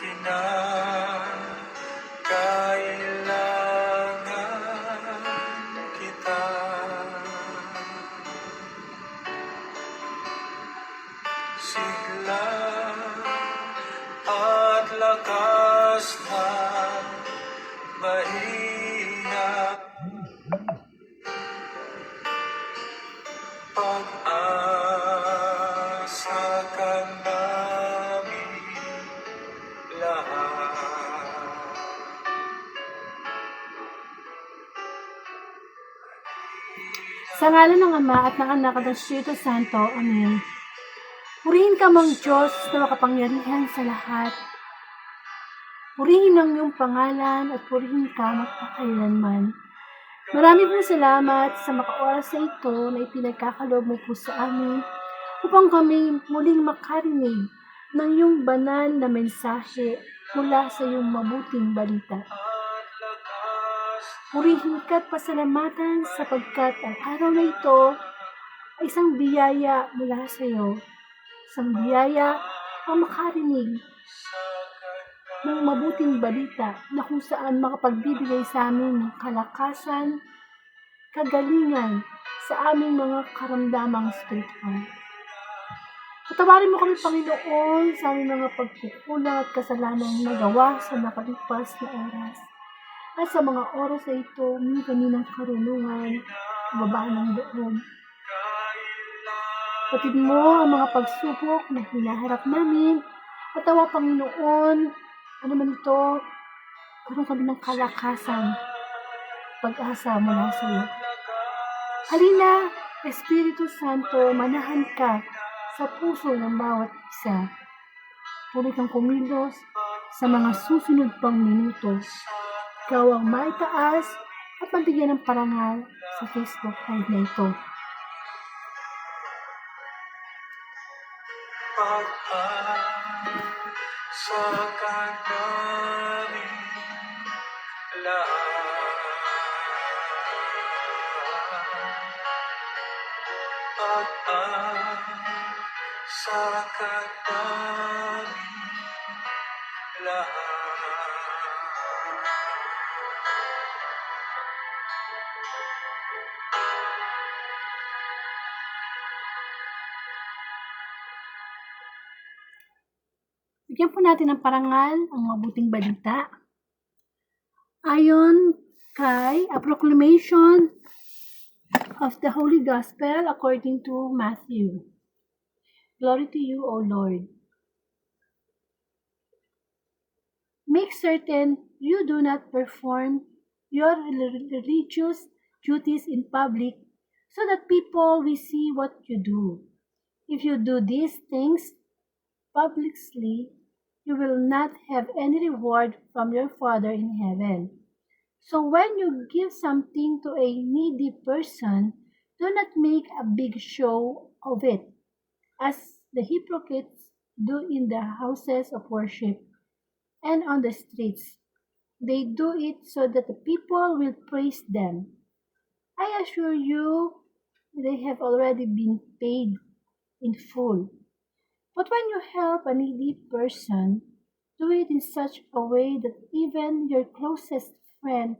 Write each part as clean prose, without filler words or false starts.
kinakailangan kita. Sigla at lakas ng mahina, pag-asa ka namin lahat. Sa ngalan ng Ama at ng Anak at ng Espiritu Santo. Amen. Purihin ka mang Diyos na makapangyarihan sa lahat. Purihin ang iyong pangalan at purihin ka magpakailanman. Marami pong salamat sa makaoras na ito na ipinagkakaloob mo po sa amin upang kami muling makarinig ng iyong banal na mensahe mula sa iyong mabuting balita. Purihin ka at pasalamatan sapagkat ang araw na ito ay isang biyaya mula sa iyo. Isang biyaya ang makarinig ng mabuting balita na kung saan makapagbibigay sa amin ng kalakasan, kagalingan sa aming mga karamdamang spiritual. Patawarin mo kami, Panginoon, sa aming mga pagkukulang at kasalanang nagawa sa nakalipas na oras. At sa mga oras na ito, humingi kami ng karunungan, kababaan ng loob. Patid mo ang mga pagsubok na hinaharap namin at awa, Panginoon, ano man ito, karoon kami ng kalakasan, pag-asa mula sa iyo. Halina, Espiritu Santo, manahan ka sa puso ng bawat isa. Tuloy kang kumilos sa mga susunod pang minuto. Ikaw ang maitaas at magbigyan ng parangal sa Facebook Live na ito. Pag-asa ka namin lahat. Pag-asa ka namin lahat. Bigyan po natin ng parangal ang mabuting balita. Ayon kay A Proclamation of the Holy Gospel according to Matthew. Glory to you, O Lord. Make certain you do not perform your religious duties in public so that people will see what you do. If you do these things publicly, you will not have any reward from your Father in heaven. So when you give something to a needy person, do not make a big show of it, as the hypocrites do in the houses of worship and on the streets. They do it so that the people will praise them. I assure you, they have already been paid in full. But when you help a needy person, do it in such a way that even your closest friend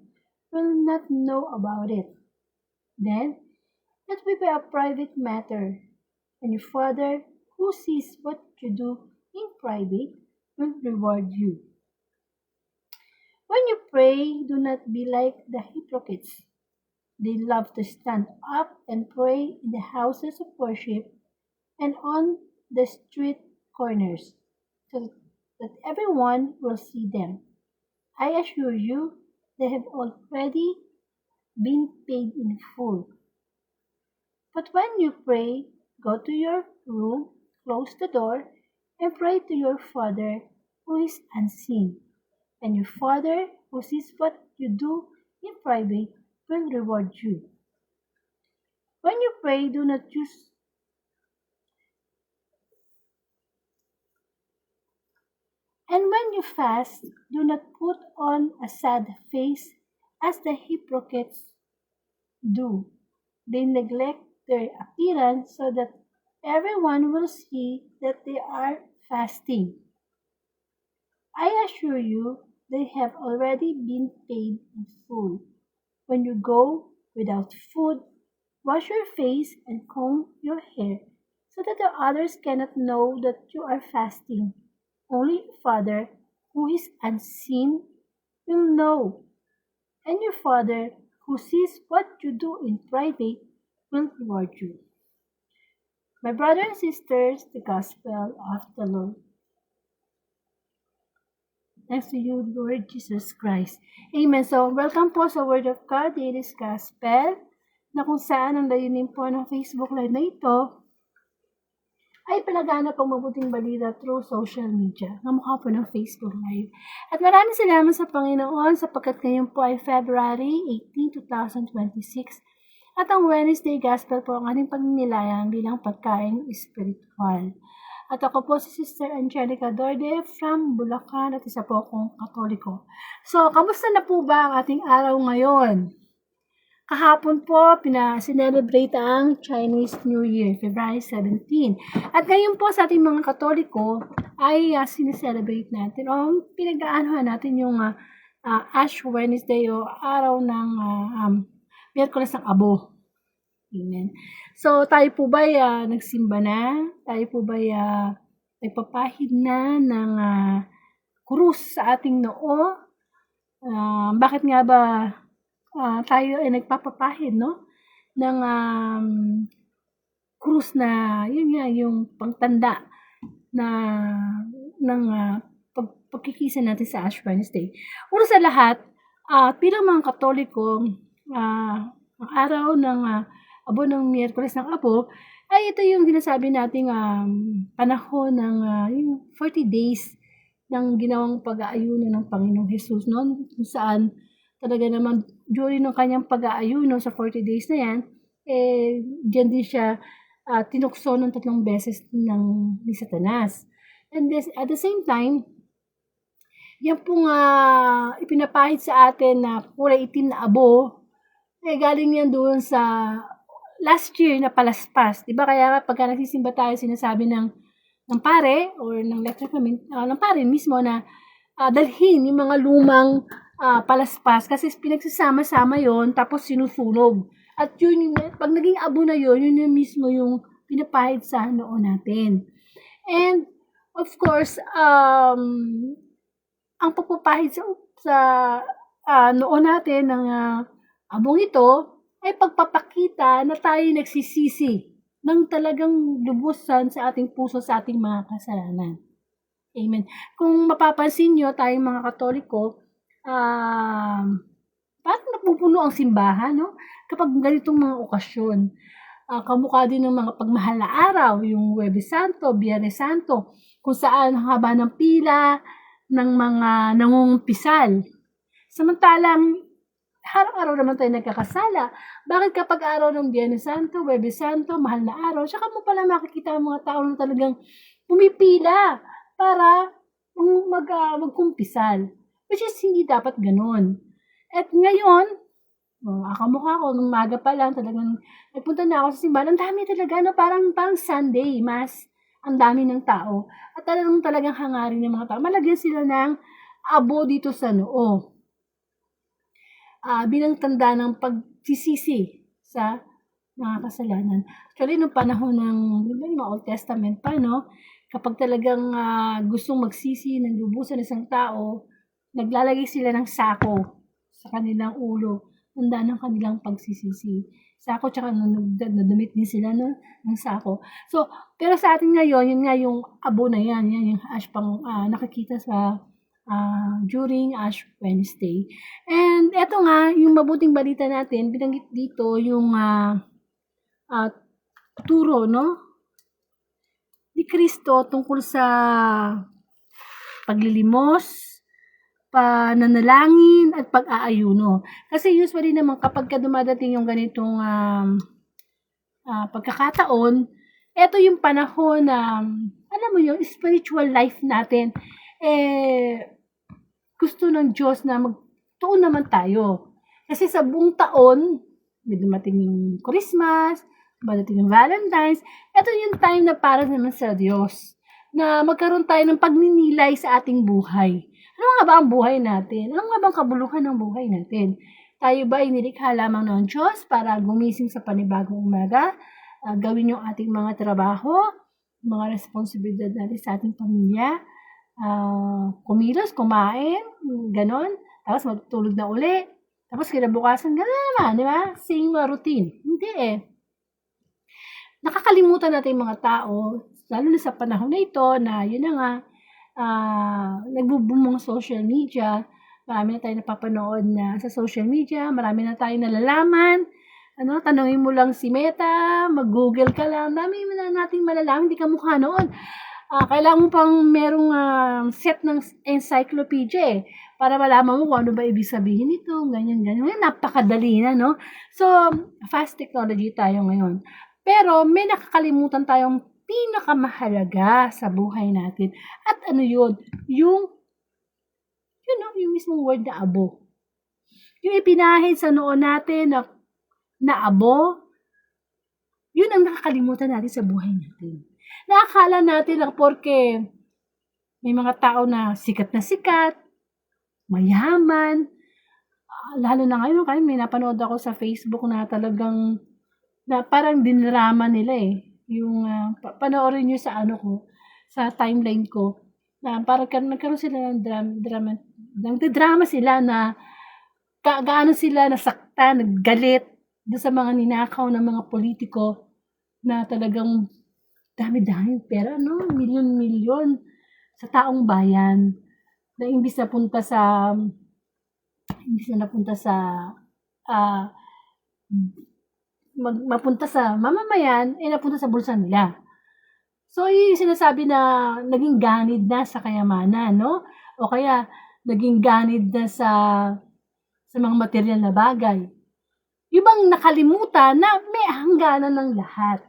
will not know about it. Then, it will be a private matter, and your Father, who sees what you do in private, will reward you. When you pray, do not be like the hypocrites. They love to stand up and pray in the houses of worship and on the street corners, so that everyone will see them. I assure you, they have already been paid in full. But when you pray, go to your room, close the door, and pray to your Father who is unseen. And your Father who sees what you do in private will reward you. When you pray, do not use And when you fast, do not put on a sad face as the hypocrites do. They neglect their appearance so that everyone will see that they are fasting. I assure you, they have already been paid in full. When you go without food, wash your face and comb your hair so that the others cannot know that you are fasting. Only your Father, who is unseen, will know, and your Father, who sees what you do in private, will reward you. My brothers and sisters, the Gospel of the Lord. Thanks to you, Lord Jesus Christ. Amen. So, welcome po sa Word of God, Daily Gospel, na kung saan ang layunin po ng Facebook Live na ito ay palaganap ang mabuting balita through social media, na mukha po ng Facebook Live. At maraming salamat sa Panginoon sapagkat ngayon po ay February 18, 2026 at ang Wednesday Gospel po ang ating pagnilayang bilang pagkain spiritual. At ako po si Sister Angelica Dorde from Bulacan at isa po akong Katoliko. So, kamusta na po ba ang ating araw ngayon? Kahapon po, sinelebrate ang Chinese New Year, February 17. At ngayon po sa ating mga Katoliko ay sineselebrate natin o pinag-aanohan natin yung Ash Wednesday o araw ng Miyerkules ng Abo. Amen. So, tayo po ba nagsimba na? Tayo po ba nagpapahid na ng krus sa ating noo? Bakit nga ba tayo ay nagpapapahid, no? Ng krus na, yun nga, yung pangtanda na ng pagkikisa natin sa Ash Wednesday. Una sa lahat, bilang mga Katoliko, ang araw ng Abo ng Miyerkules ng Abo, ay ito yung sinasabi nating panahon ng yung 40 days ng ginawang pag-aayuno ng Panginoong Jesus noon, kung saan talaga naman during ng kanyang pag-aayuno sa 40 days na yan, diyan din siya tinukso ng 3 beses ni Satanas. And this, at the same time, yan pong ipinapahid sa atin na kulay itim na abo, galing yan doon sa last year na palaspas. Diba? Kaya pagka nagsisimba tayo, sinasabi ng pare or ng lecture kami, ng pare mismo na dalhin yung mga lumang palaspas kasi pinagsasama-sama yon tapos sinusunog. At yun, pag naging abo na yun yung mismo yung pinapahid sa noo natin. And, of course, ang pagpapahid sa noo natin ng abong ito ay pagpapakita na tayo nagsisisi ng talagang lubusan sa ating puso sa ating mga kasalanan. Amen. Kung mapapansin nyo, tayong mga Katoliko, parang napupuno ang simbahan, no? Kapag ganitong mga okasyon. Kamukha din ng mga pagmahal na araw, yung Huwebes Santo, Biyernes Santo, kung saan haba ng pila ng mga nangungumpisal. Samantalang, araw-araw naman tayo nagkakasala. Bakit kapag araw ng Biyernes Santo, Huwebes Santo, mahal na araw, saka mo pala makikita ang mga tao na talagang pumipila para magkumpisal. Which is hindi dapat ganun. At ngayon, kamukha ko, nung maga pa lang, talagang nagpunta na ako sa simbahan. Ang dami talaga, no? Parang Sunday, Mass. Ang dami ng tao. At talagang hangarin ng mga tao. Malagyan sila ng abo dito sa noo. Bilang tanda ng pagsisisi sa mga kasalanan. Actually, nung panahon ng mga Old Testament pa, no? Kapag talagang gustong magsisi ng lubusan ng isang tao, naglalagay sila ng sako sa kanilang ulo. Tanda ng kanilang pagsisisi. Sako, tsaka nadamit din sila ng sako. So, pero sa atin ngayon, yun nga yung abo na yan. Yan yung ash pang nakikita sa during Ash Wednesday. And eto nga, yung mabuting balita natin, binanggit dito yung turo, no? Ni Kristo tungkol sa paglilimos, pananalangin, at pag-aayuno. Kasi usually naman kapag dumadating yung ganitong pagkakataon, eto yung panahon na, alam mo yung spiritual life natin, gusto ng Diyos na magtuon naman tayo. Kasi sa buong taon, may dumating yung Christmas, dumating yung Valentine's, ito yung time na para naman sa Diyos, na magkaroon tayo ng pagninilay sa ating buhay. nga ba ang buhay natin? Ano nga ba ang kabuluhan ng buhay natin? Tayo ba ay nilikha lamang ng Diyos para gumising sa panibagong umaga, gawin yung ating mga trabaho, mga responsibilidad natin sa ating pamilya, kumilos, kumain, ganon, tapos matutulog na uli, tapos kinabukasan, gano'n naman, di ba? Same routine. Hindi eh. Nakakalimutan natin yung mga tao, lalo na sa panahon na ito, na yun na nga, nagbubumong social media, marami na tayong napapanood na sa social media, marami na tayong nalalaman, tanungin mo lang si Meta, mag-google ka lang, dami na nating malalaman, hindi ka mukha noon. Kailangan mo pang merong set ng encyclopedia para malaman mo kung ano ba ibig sabihin nito, ganyan. Ngayon, napakadali na, no? So, fast technology tayo ngayon. Pero may nakakalimutan tayong pinakamahalaga sa buhay natin. At ano yun? Yung mismong word na abo. Yung ipinahid sa noon natin na abo, yun ang nakakalimutan natin sa buhay natin. Nakakala natin lang porke may mga tao na sikat, mayaman, lalo na ngayon, may napanood ako sa Facebook na talagang, na parang dinrama nila yung, panoorin nyo sa sa timeline ko, na parang nagkaroon sila ng drama sila na, gaano sila nasaktan, naggalit, doon sa mga ninakaw ng mga politiko, na talagang, dami-dami pera, no? Milyon-milyon sa taong bayan na imbis na mapunta sa mamamayan, napunta sa bulsa nila. So, yung sinasabi na naging ganid na sa kayamanan, no? O kaya, naging ganid na sa mga material na bagay. Yung bang nakalimutan na may hangganan ng lahat.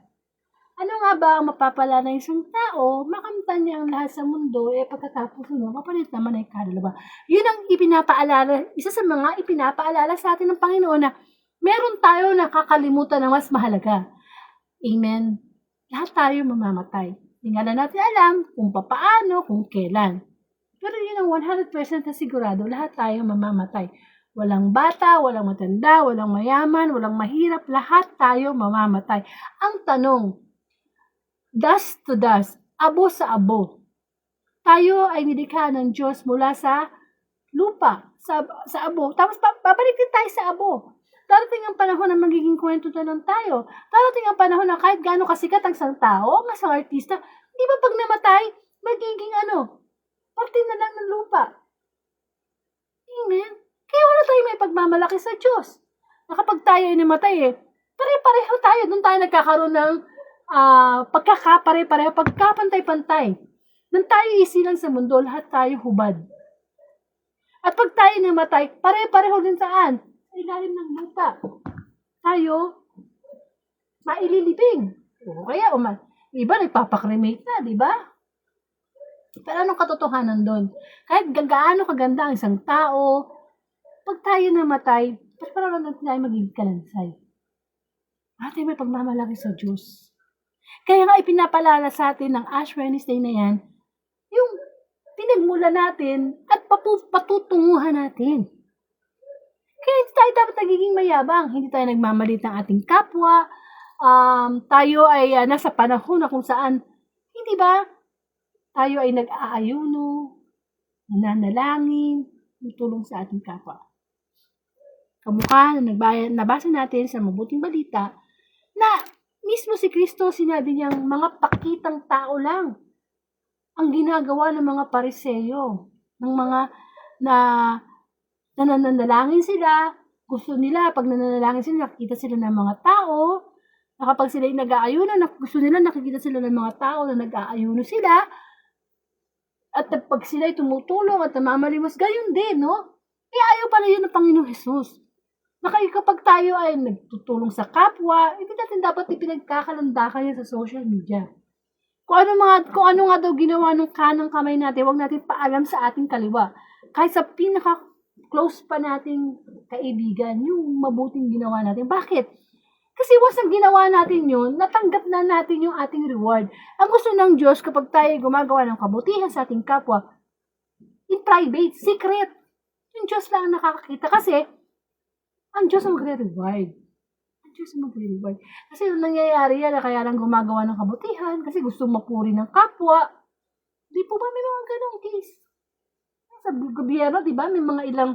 Ano nga ba ang mapapala ng isang tao, makamtan niya ang lahat sa mundo, pagkatapos mapalit naman ay kaluluwa. Yun ang ipinapaalala, isa sa mga ipinapaalala sa atin ng Panginoon na meron tayo nakakalimutan na mas mahalaga. Amen. Lahat tayo mamamatay. Hindi nga lang natin alam kung papaano, kung kailan. Pero yun ang 100% na sigurado, lahat tayo mamamatay. Walang bata, walang matanda, walang mayaman, walang mahirap, lahat tayo mamamatay. Ang tanong, dust to dust, abo sa abo. Tayo ay nilikha ng Diyos mula sa lupa, sa abo. Tapos babalik din tayo sa abo. Darating ang panahon na magiging kwento na lang tayo. Darating ang panahon na kahit gaano kasikat ang isang tao, ang isang artista, di ba pag namatay, magiging parte na lang ng lupa. Amen. Kaya wala tayo may pagmamalaki sa Diyos. Na kapag tayo ay namatay pare-pareho tayo. Doon tayo nagkakaroon ng pagkakapare-pareho, pagkapantay-pantay. Nang tayo isilang sa mundo, lahat tayo hubad. At pag tayo namatay, pare-pareho din saan? Sa ilalim ng lupa. Tayo, maililibing. O kaya, iba nagpapakremate na, di ba? Pero anong katotohanan doon? Kahit gaano kaganda ang isang tao, pag tayo namatay, parang natin tayo magiging kalansay. Ate, may pagmamalaki sa Diyos. Kaya nga ipinapalala sa atin ng Ash Wednesday na yan, yung pinagmula natin at patutunguhan natin. Kaya hindi tayo dapat nagiging mayabang, hindi tayo nagmamalit ng ating kapwa, tayo ay nasa panahon na kung saan, hindi ba, tayo ay nag-aayuno, nananalangin, tulong sa ating kapwa. Kamukha na nabasa natin sa mabuting balita na mismo si Kristo sinabi niyang mga pakitang tao lang ang ginagawa ng mga Pariseyo, ng mga na nananalangin sila, gusto nila pag nananalangin sila nakikita sila ng mga tao, na kapag sila ay nag-aayuno, gusto nila nakikita sila ng mga tao na nag-aayuno sila, at pag sila ay tumutulong at namamalimos, gayon din, no? Ayaw pala yun ng Panginoong Jesus. Kapag tayo ay nagtutulong sa kapwa, hindi natin dapat ipinagkakalandakan yan sa social media. Kung ano nga daw ginawa ng kanang kamay natin, huwag natin paalam sa ating kaliwa. Kahit sa pinaka-close pa nating kaibigan, yung mabuting ginawa natin. Bakit? Kasi once ang ginawa natin yun, natanggap na natin yung ating reward. Ang gusto ng Diyos kapag tayo gumagawa ng kabutihan sa ating kapwa, in private, secret. Yung Diyos lang ang nakakakita kasi ang Diyos ang magre-reward. Ang Diyos ang magre-reward. Kasi yung nangyayari yan, kaya lang gumagawa ng kabutihan kasi gusto mapuri ng kapwa. Di po ba may mga ganong case? Sa gobyerno, di ba, may mga ilang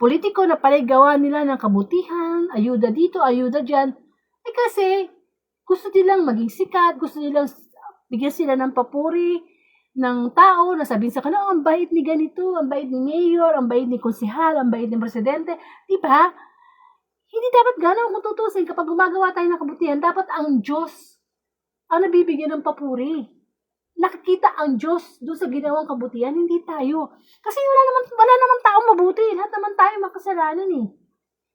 politiko na paligawa nila ng kabutihan, ayuda dito, ayuda dyan. Eh kasi, gusto nilang maging sikat, gusto nilang bigyan sila ng papuri ng tao na sabihin sa kanila, ang bait ni ganito, ang bait ni mayor, ang bait ni konsehal, ang bait ni presidente. Di ba? Hindi dapat gano'n kung tutusin kapag gumagawa tayo ng kabutihan, dapat ang Diyos ang nabibigyan ng papuri. Nakikita ang Diyos doon sa ginawang kabutihan, hindi tayo. Kasi wala naman taong mabuti. Lahat naman tayo makasalanan eh.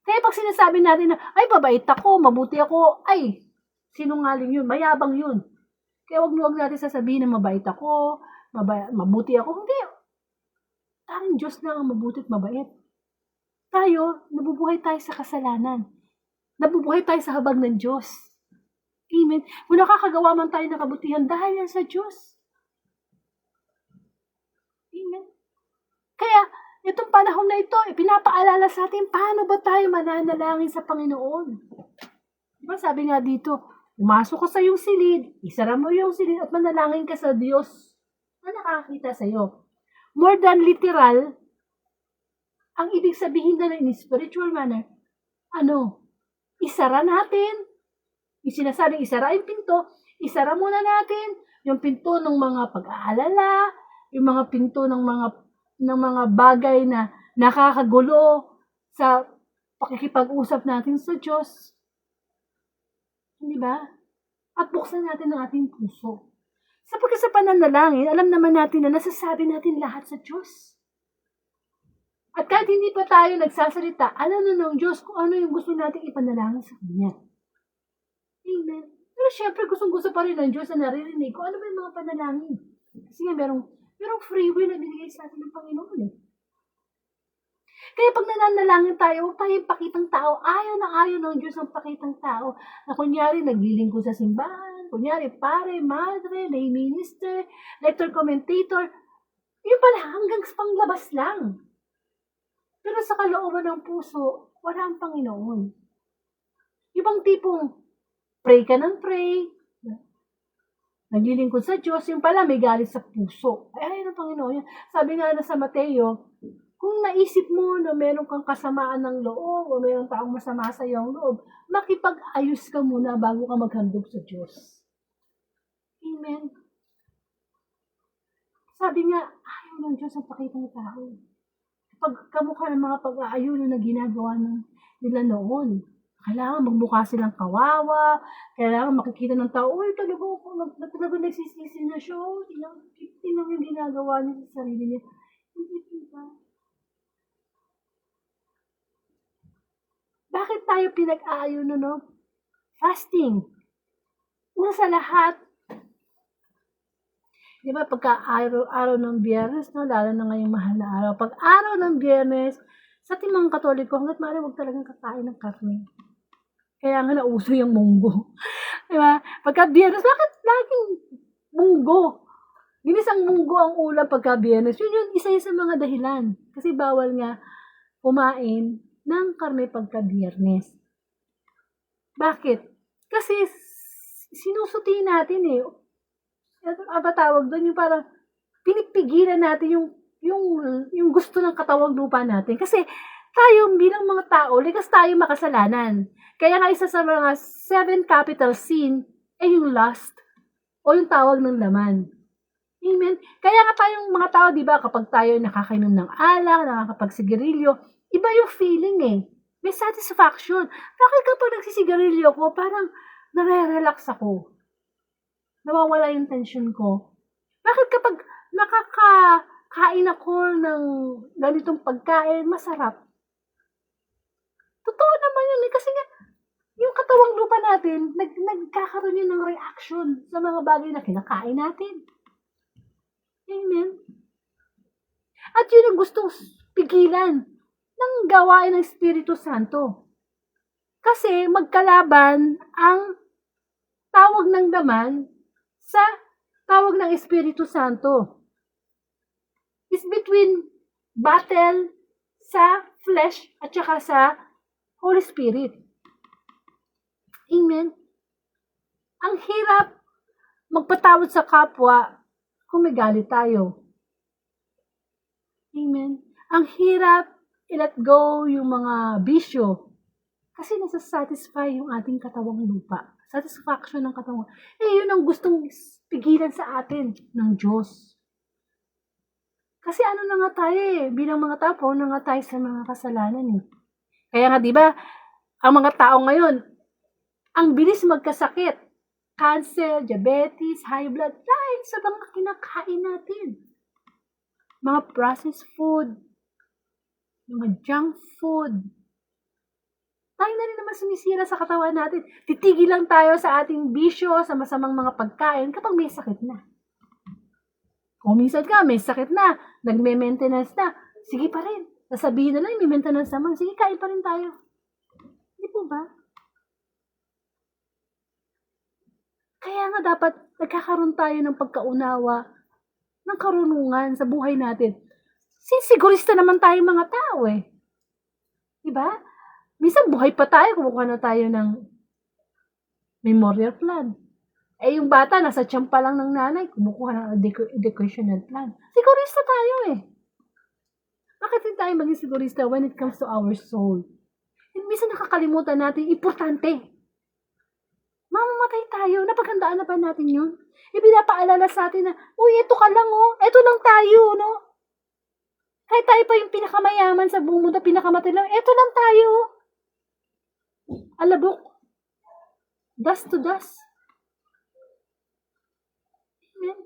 Kaya pag sinasabi natin na, ay, babait ako, mabuti ako, ay, sinungaling yun, mayabang yun. Kaya wag natin sasabihin na mabait ako, mabuti ako. Hindi. Tanging Diyos lang ang mabuti at mabait. Tayo, nabubuhay tayo sa kasalanan. Nabubuhay tayo sa habag ng Diyos. Amen. Kung nakakagawa man tayo ng kabutihan, dahil yan sa Diyos. Amen. Kaya, itong panahon na ito, pinapaalala sa atin, paano ba tayo mananalangin sa Panginoon? Diba sabi nga dito, pumasok ka sa iyong silid, isara mo yung silid at manalangin ka sa Diyos na nakakita sa iyo. More than literal, ang ibig sabihin na in spiritual manner, isara natin, yung sinasabing isara yung pinto, isara muna natin yung pinto ng mga pag-aalala, yung mga pinto ng mga bagay na nakakagulo sa pakikipag-usap natin sa Diyos. Di ba? At buksan natin ang ating puso. Sapagkat sa pananalangin, alam naman natin na nasasabi natin lahat sa Diyos. At kahit hindi pa tayo nagsasalita, alam na ng Diyos kung ano yung gusto nating ipanalangin sa Kanya. Amen. Pero syempre, gustong-gusto pa rin ng Diyos na naririnig kung ano ba yung mga panalangin. Kasi nga, merong free will na binigay sa atin ng Panginoon eh. Kaya pag nananalangin tayo, huwag tayong pakitang tao. Ayaw ng Diyos ang pakitang tao. Na kunyari, naglilingkod sa simbahan. Kunyari, pare, madre, lay minister, lector commentator. Yun pala, hanggang sa panglabas lang. Pero sa kalooban ng puso, wala ang Panginoon. Ibang tipong, pray ka ng pray. Naglilingkod sa Diyos, yung pala may galit sa puso. Ay, ayaw ng Panginoon yan. Sabi nga na sa Mateo, kung naisip mo na meron kang kasamaan ng loob o mayroong taong masama sa iyong loob, makipag-ayos ka muna bago ka maghandog sa Diyos. Amen. Sabi nga, ayaw ng Diyos ang pakitang tao. Kapag kamukha ng mga pag-aayuno na ginagawa nila noon, kailangan magmukha silang kawawa, kailangan makikita ng tao, uy, talaga nagsisisi na siya, tingnan yung ginagawa niya sa sarili niya. Hindi ba? Bakit tayo pinag-aayuno, no? Fasting. Una sa lahat, di ba, pagka-araw ng Biyernes, no, lalo na ngayong mahal na araw, pag araw ng Biyernes, sa ating mga Katoliko, hanggat maaari, huwag talagang kakain ng karne. Kaya nga nauso yung munggo. Di ba? Pagka Biyernes, bakit laging munggo? Ginisang munggo ang ulam pagka Biyernes. Yun isa sa mga dahilan. Kasi bawal nga kumain ng karne pagka Biyernes. Bakit? Kasi sinusuti natin eh. Ano tawag doon? Yung parang pinipigilan natin yung gusto ng katawang lupa natin. Kasi tayo bilang mga tao, likas tayo makasalanan. Kaya nga isa sa mga 7 capital sin ay yung lust o yung tawag ng laman. Amen? Kaya nga tayong mga tao, di ba, kapag tayo nakakainom ng alak, nakakapagsigarilyo, iba yung feeling eh. May satisfaction. Bakit kapag nagsisigarilyo ko, parang nare-relax ako? Nawawala yung tension ko. Bakit kapag nakakain ako ng ganitong pagkain, masarap? Totoo naman yun eh. Kasi nga, yung katawang lupa natin, nagkakaroon yun ng reaction sa mga bagay na kinakain natin. Amen. At yun ang gustong pigilan ng gawain ng Espiritu Santo. Kasi magkalaban ang tawag ng laman sa tawag ng Espiritu Santo. is between battle sa flesh at saka sa Holy Spirit. Amen? Ang hirap magpatawad sa kapwa kung may galit tayo. Amen? Ang hirap i-let go yung mga bisyo kasi nasa-satisfy yung ating katawang lupa. Satisfaction ng katawang. Yun ang gustong pigilan sa atin ng Diyos. Kasi ano na nga tayo bilang mga tao, na nga tayo sa mga kasalanan Kaya nga, di ba, ang mga tao ngayon, ang bilis magkasakit. Cancer, diabetes, high blood, dahil sa mga kinakain natin. Mga processed food, mga junk food. Tayo na rin naman sumisira sa katawan natin. Titigil lang tayo sa ating bisyo, sa masamang mga pagkain kapag may sakit na. Kung minsan ka, may sakit na, nagme-maintenance na, sige pa rin. Sasabihin na lang, may maintenance naman, sige, kain pa rin tayo. Hindi po ba? Kaya nga dapat nagkakaroon tayo ng pagkaunawa, ng karunungan sa buhay natin. Sigurista naman tayo mga tao Diba? Minsan buhay pa tayo, kumukuha na tayo ng memorial plan. Yung bata, nasa tiyan pa lang ng nanay, kumukuha ng educational plan. Sigurista tayo Bakit din tayo maging sigurista when it comes to our soul? Minsan nakakalimutan natin, importante. Mamamatay tayo, napaghandaan na ba natin yun? Pinapaalala sa atin na, uy, ito ka lang ito lang tayo, Kahit tayo pa yung pinakamayaman sa buong mundo, pinakamatay lang, ito lang tayo. Alabok. Dust to dust. Amen.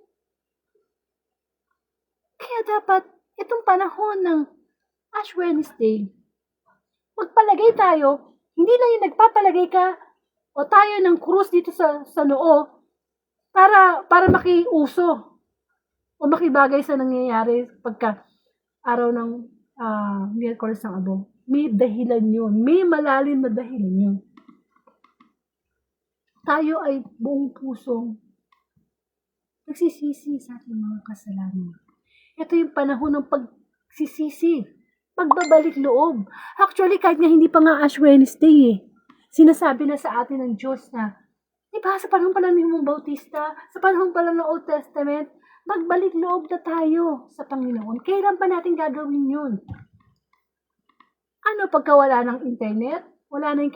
Kaya dapat, itong panahon ng Ash Wednesday, magpalagay tayo, hindi lang yung nagpapalagay ka, o tayo ng krus dito sa noo, para makiuso, o makibagay sa nangyayari pagka araw ng Miyerkules ng Abo. May dahilan yun. May malalim na dahilan yun. Tayo ay buong pusong nagsisisi sa ating mga kasalanan. Ito yung panahon ng pagsisisi, pagbabalik loob. Actually, kahit nga hindi pa nga Ash Wednesday sinasabi na sa atin ng Diyos na, diba, sa panahon pa lang ni Humong Bautista, sa panahon pa lang ng Old Testament, magbalik loob na tayo sa Panginoon. Kailan pa natin gagawin yun? Pagka wala ng internet, wala na yung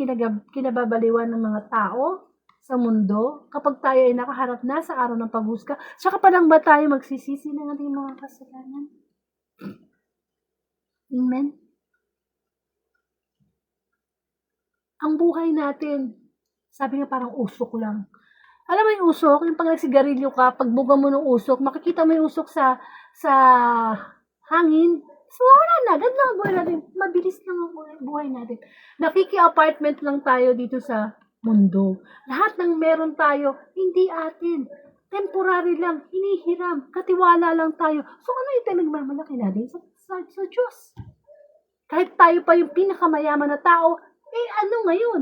kinababaliwan ng mga tao sa mundo, kapag tayo ay nakaharap na sa araw ng paghuska, saka pa lang ba tayo magsisisi ng ating mga kasalanan? Amen? Ang buhay natin, sabi nga parang usok lang. Alam mo yung usok, yung pag nagsigarilyo ka, pagbuga mo ng usok, makikita mo yung usok sa hangin, so wala na, ganun lang ang buhay natin. Mabilis lang ang buhay natin. Nakiki-apartment lang tayo dito sa mundo. Lahat ng meron tayo, hindi atin. Temporary lang, hinihiram, katiwala lang tayo. So ano yung pinagmamalaki natin sa Diyos? Kahit tayo pa yung pinakamayaman na tao, ano ngayon?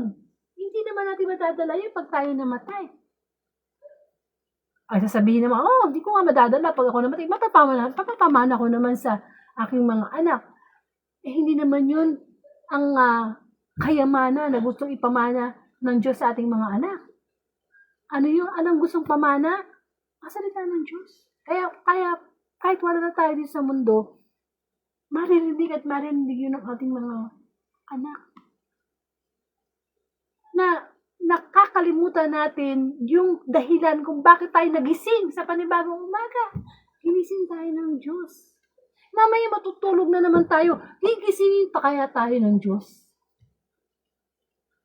Hindi naman natin madadala yun pag tayo namatay. Ay, sasabihin naman, hindi ko nga madadala pag ako namatay. Mapapamana ko naman sa aking mga anak. Hindi naman yun ang kayamanan na gustong ipamana ng Diyos sa ating mga anak. Anong gustong pamana? Salita ng Diyos. Kaya kahit wala na tayo dito sa mundo, maririnig yun ng ating mga anak. Na nakakalimutan natin yung dahilan kung bakit tayo nagising sa panibagong umaga. Ginising tayo ng Diyos. Mamaya matutulog na naman tayo. Gigisingin pa kaya tayo ng Diyos?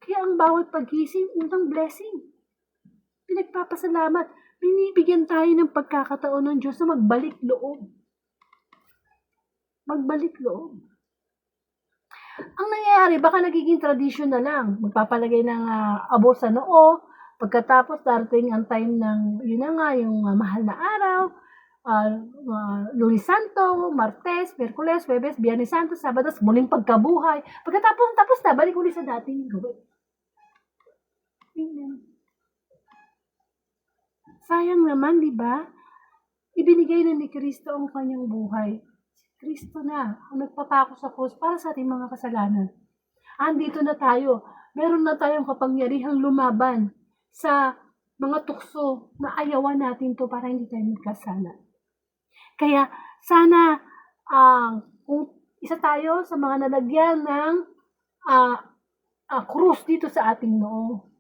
Kaya ang bawat pagising, unang blessing. Pinagpapasalamat. Binibigyan tayo ng pagkakataon ng Diyos na magbalik loob. Magbalik loob. Ang nangyayari, baka nagiging tradisyon na lang. Magpapalagay ng abo sa noo. Pagkatapos, darating ang time ng, yun na nga, yung mahal na araw. Lunes Santo, Martes, Miyerkules, Huwebes, Biyernes Santo, Sabado, muling tapos na, balik ulit sa dating gawin. Amen. Sayang naman, di ba? Ibinigay na ni Kristo ang kanyang buhay. Kristo na ang nagpapako sa krus para sa ating mga kasalanan. Andito na tayo. Meron na tayong kapangyarihang lumaban sa mga tukso na ayawan natin to para hindi tayo magkasala. Kaya sana kung isa tayo sa mga nalagyan ng krus dito sa ating noo,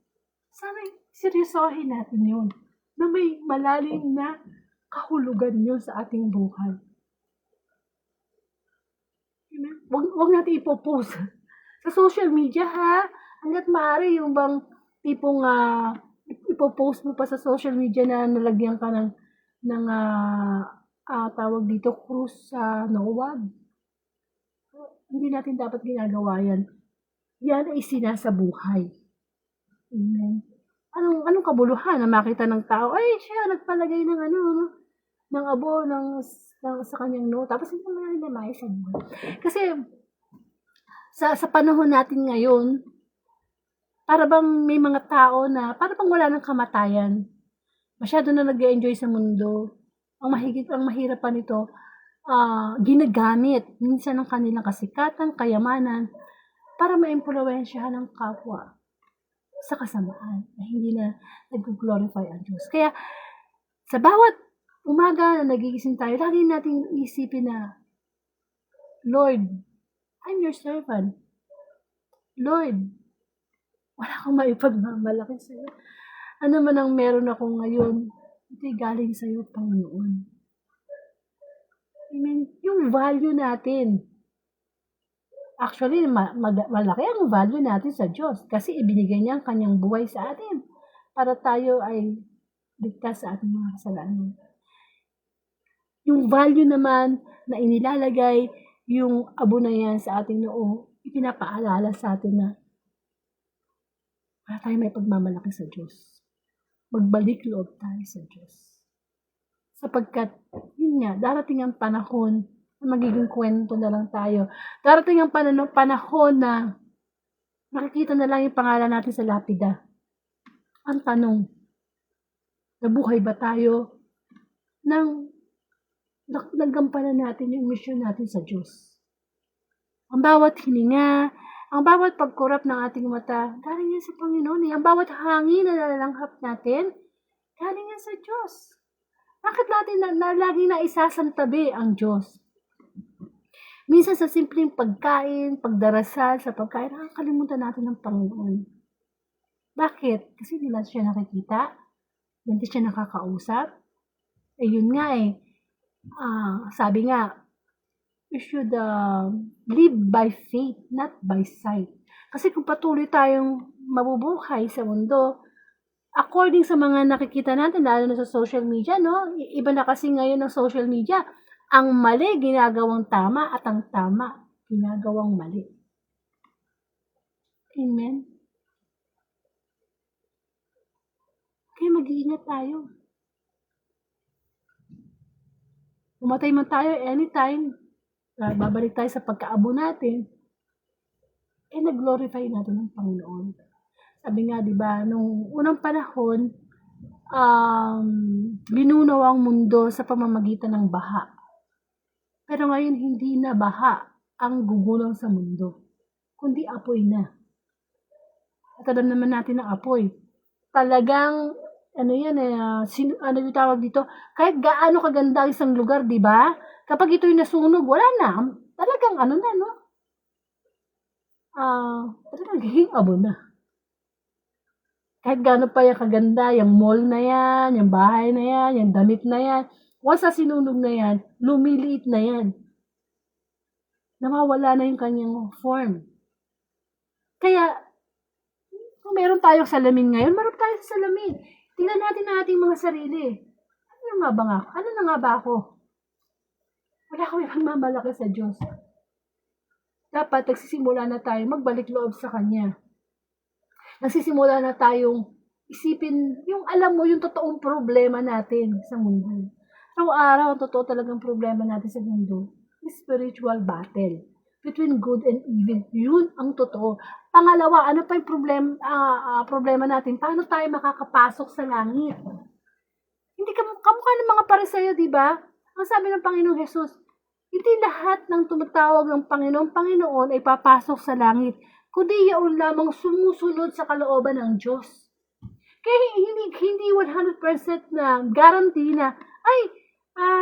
sana seryosohin natin yun na may malalim na kahulugan yun sa ating buhay. Amen? Wag natin ipopost sa social media, ha? Hanggat maaari yung bang tipong ipopost mo pa sa social media na nalagyan ka ng tawag dito, krus sa nowag. Hindi natin dapat ginagawa yan. Yan ay sinasabuhay. Amen. Anong kabuluhan na makita ng tao, ay siya nagpalagay ng ng abo sa kanyang no, tapos hindi naman nila maisabuhay. Kasi sa panahon natin ngayon, para bang may mga tao na para bang wala ng kamatayan. Masyado na nag-enjoy sa mundo. Ang mahirap pa nito, ginagamit minsan ng kanilang kasikatan, kayamanan para maimpluwensyahan ng kapwa sa kasamaan na hindi na nag-glorify ang Diyos. Kaya sa bawat umaga na nagigising tayo, lagi nating isipin na, Lord, I'm your servant. Lord, wala akong maipagmamalaki sa iyo. Ano man ang meron ako ngayon, ito'y galing sa iyo, Panginoon. Amen. Yung value natin. Actually, malaki ang value natin sa Diyos kasi ibinigay niya ang kanyang buhay sa atin para tayo ay ligtas sa ating mga kasalanan. Yung value naman na inilalagay yung abo na yan sa ating noo, ipinapaalala sa atin na para tayo may pagmamalaki sa Diyos. Magbalik loob tayo sa Diyos. Sapagkat, yun nga, darating ang panahon na magiging kwento na lang tayo. Darating ang panahon na nakikita na lang yung pangalan natin sa lapida. Ang tanong, nabuhay ba tayo nang nagampanan natin yung mission natin sa Diyos? Ang bawat hininga, ang bawat pagkurap ng ating mata, galing yan sa Panginoon. Ang bawat hangin na nalalanghap natin, galing yan sa Diyos. Bakit natin lagi na isasantabi ang Diyos? Minsan sa simpleng pagkain, pagdarasal sa pagkain, nakakalimutan natin ng Panginoon. Bakit? Kasi hindi natin siya nakikita, hindi siya nakakausap. Yun nga sabi nga, we should live by faith, not by sight. Kasi kung patuloy tayong mabubuhay sa mundo, according sa mga nakikita natin, lalo na sa social media, no? Iba na kasi ngayon ng social media. Ang mali, ginagawang tama, at ang tama, ginagawang mali. Amen? Kaya mag-iingat tayo. Pumatay man tayo anytime, babalik tayo sa pagkaabo natin, nag-glorify natin ng Panginoon. Sabi nga, di ba, nung unang panahon, linunaw ang mundo sa pamamagitan ng baha. Pero ngayon, hindi na baha ang gugulong sa mundo, kundi apoy na. At alam naman natin na apoy. Talagang, yung tawag dito, kahit gaano kaganda isang lugar, di ba? Kapag ito'y nasunog, wala na. Talagang talagang giging abo na. Kahit gaano pa yung kaganda, yung mall na yan, yung bahay na yan, yung damit na yan, once na sinunog na yan, lumiliit na yan. Nawawala na yung kanyang form. Kaya, kung meron tayong salamin ngayon, meron tayong salamin. Tingnan natin ang ating mga sarili. Ano na nga ba ako? Wala akong pagmamalaki sa Diyos. Dapat nagsisimula na tayo magbalik loob sa Kanya. Nagsisimula na tayong isipin yung alam mo yung totoong problema natin sa mundo. Araw-araw ang totoo talagang problema natin sa mundo. Spiritual battle between good and evil. Yun ang totoo. Pangalawa, ano pa yung problema natin? Paano tayo makakapasok sa langit? Hindi kamukha ng mga Pariseo, di ba? Ang sabi ng Panginoong Jesus, Hindi lahat ng tumatawag ng Panginoon ay papasok sa langit, kundi yaon lamang sumusunod sa kalooban ng Diyos. Kaya hindi 100% na guarantee na, ay,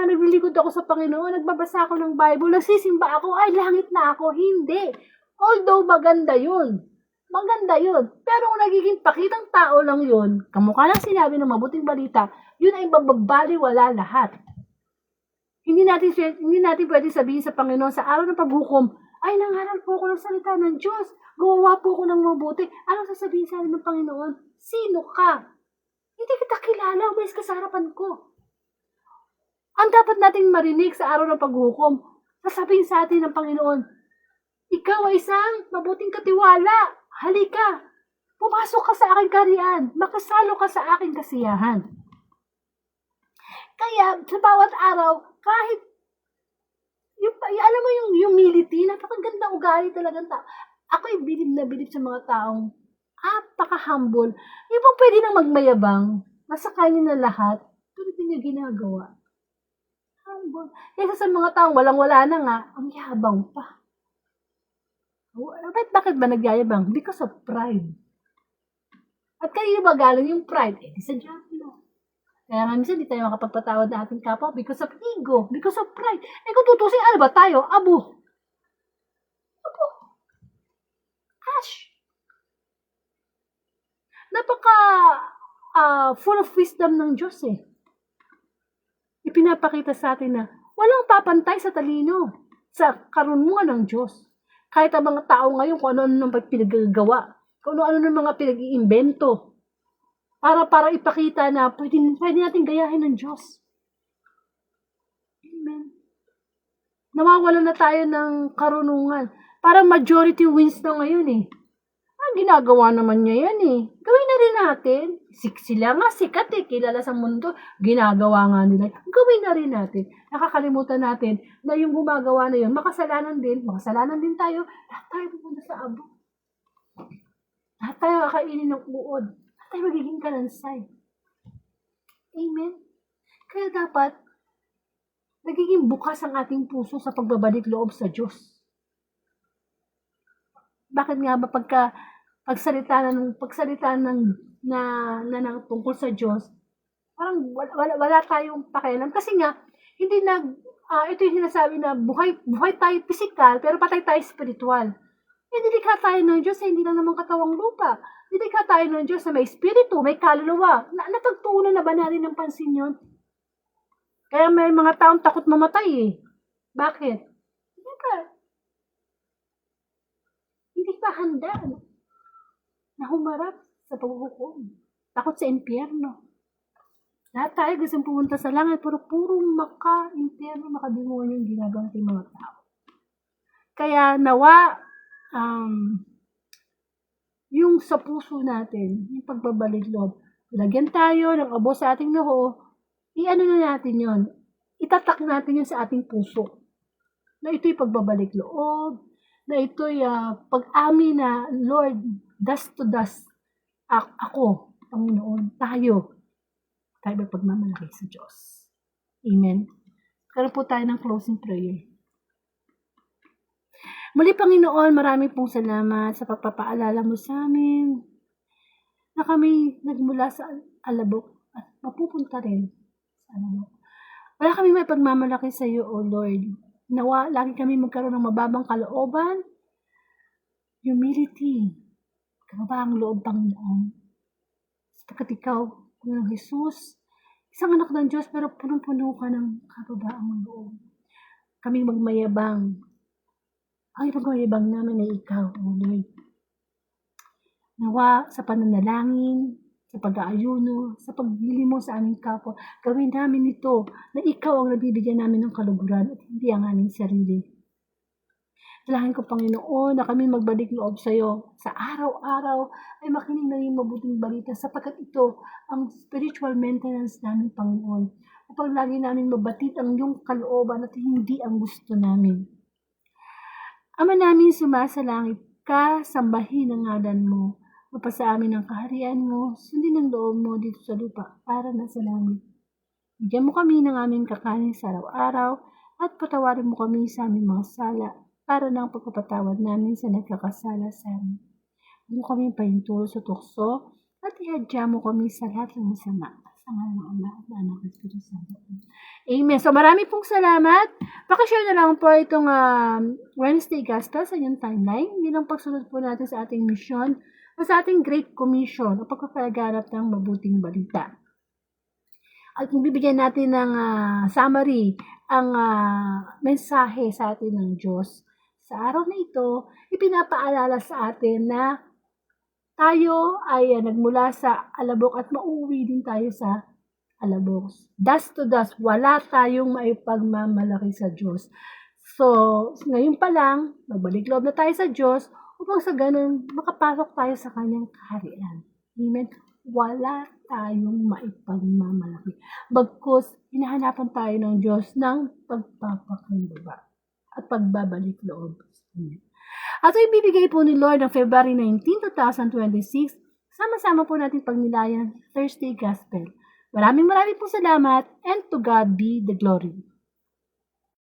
naglilingkod ako sa Panginoon, nagbabasa ako ng Bible, nagsisimba ako, ay, langit na ako. Hindi. Although maganda yun. Maganda yun. Pero kung nagiging pakitang tao lang yun, kamukha lang sinabi ng mabuting balita, yun ay babaliwala lahat. Hindi natin pwede sabihin sa Panginoon sa araw ng paghukom, ay, nangaral po ako ng salita ng Diyos. Gumawa po ako ng mabuti. Anong sasabihin sa akin ng Panginoon? Sino ka? Hindi kita kilala. Umalis ka sa harapan ko. Ang dapat nating marinig sa araw ng paghukom, sasabihin sa atin ng Panginoon, ikaw ay isang mabuting katiwala. Halika. Pumasok ka sa aking kaharian. Makasalo ka sa aking kasiyahan. Kaya, sa bawat araw, kahit, alam mo yung humility, napakagandang ugali talagang tao. Ako'y bilib na bilib sa mga taong napaka-humble. Yung bang pwede nang magmayabang, nasa kanya na lahat, tulad din yung ginagawa. Humble. Kaya sa mga taong walang-wala na nga, ang yabang pa. Bakit ba nagyayabang? Because of pride. At kanino ba galing yung pride? Di sa diablo. Kaya nga minsan di tayo makapagpatawad na ating kapwa because of ego, because of pride. Kung tutusin, ano ba tayo? Abo. Ash. Napaka full of wisdom ng Diyos eh. Ipinapakita sa atin na walang papantay sa talino, sa karunungan ng Diyos. Kahit ang mga tao ngayon, kung ano-ano nang pinagagawa, kung ano-ano ng mga pinag-iimbento, para ipakita na pwede natin gayahin ng Diyos. Amen. Nawawala na tayo ng karunungan. Parang majority wins na ngayon eh. Ginagawa naman niya yan eh. Gawin na rin natin. Sila nga sikat eh, kilala sa mundo. Ginagawa nga nila. Gawin na rin natin. Nakakalimutan natin na yung gumagawa na yun, makasalanan din tayo. Lahat tayo pupunta sa abo. Lahat tayo kakainin ng uod. Lahat tayo magiging kalansay. Amen? Kaya dapat, nagiging bukas ang ating puso sa pagbabalik loob sa Diyos. Bakit nga ba pagsalita ng tungkol sa Diyos, parang wala tayong pakialam. Kasi nga, ito yung sinasabi na buhay tayo physical, pero patay tayo spiritual. Nilikha tayo ng Diyos, hindi lang naman katawang lupa. Nilikha tayo ng Diyos na may spirito, may kaluluwa. Napagtuunan na ba natin ng pansin yun? Kaya may mga taong takot mamatay eh. Bakit? Hindi pa handa na humarap sa paghuhukom. Takot sa impyerno. Lahat tayo gusto pumunta sa langit, pero puro maka-impyerno, makademonyo yung ginagawa ng mga tao. Kaya nawa, yung sa puso natin, yung pagbabalik loob, lagyan tayo ng abo sa ating noo, i-ano na natin yon, itatak natin yun sa ating puso. Na ito'y pagbabalik loob, na ito'y pag-amin na, Lord, dust to dust, ako, Panginoon, tayo ba pagmamalaki sa Diyos. Amen. Karoon po tayo ng closing prayer. Muli, Panginoon, marami pong salamat sa pagpapaalala mo sa amin na kami nagmula sa alabok at mapupunta rin sa alabok. Wala kami may pagmamalaki sa iyo, O Lord. Nawa, lagi kami magkaroon ng mababang kalooban, humility, kababang loob, Panginoon. Sapagkat ikaw, Panginoong Jesus, isang anak ng Diyos, pero punong-puno ka ng kababaang loob. Kaming magmayabang. Ang ipagmayabang namin ay ikaw, O Lord. Nawa, sa pananalangin, sa pag-aayuno, sa pagbili mo sa aming kapwa, gawin namin ito na ikaw ang nabibigyan namin ng kaluguran at hindi ang aming sarili. Dalangin ko, Panginoon, na kami magbalik loob sa iyo. Sa araw-araw ay makinig ng iyong mabuting balita sapagkat ito ang spiritual maintenance namin, Panginoon. Upang lagi namin mabatid ang iyong kalooban at hindi ang gusto namin. Ama namin sumasalangit ka, sambahin ang ngalan mo. Mapasa amin ang kaharian mo, sundin ang loob mo dito sa lupa para na sa langit. Bigyan mo kami ng aming kakanin sa araw-araw at patawarin mo kami sa aming mga sala para ng pagpapatawad namin sa nagkakasala sa amin. Huwag mo kami pahintulo sa tukso at ihadya mo kami sa lahat ng masama. Sa ngalan ng Ama at ng Anak at Espiritu Santo. Amen. So marami pong salamat. Pakishare na lang po itong Wednesday Gospel sa inyong timeline. Bilang pagsunod po natin sa ating mission o sa ating Great Commission o pagpapalaganap ng mabuting balita. At kung bibigyan natin ng summary ang mensahe sa atin ng Diyos. Sa araw na ito, ipinapaalala sa atin na tayo ay nagmula sa alabok at mauwi din tayo sa alabok. Dust to dust, wala tayong maipagmamalaki sa Diyos. So, ngayon pa lang, magbalik loob na tayo sa Diyos upang sa ganun, makapasok tayo sa kanyang kaharian. Amen? Wala tayong maipagmamalaki. Bagkus, hinahanapan tayo ng Diyos ng pagpapakumbaba at pagbabalik loob. At ibibigay po ni Lord ng February 19, 2026, sama-sama po natin pagnilayan Thursday Gospel. Maraming po salamat and to God be the glory.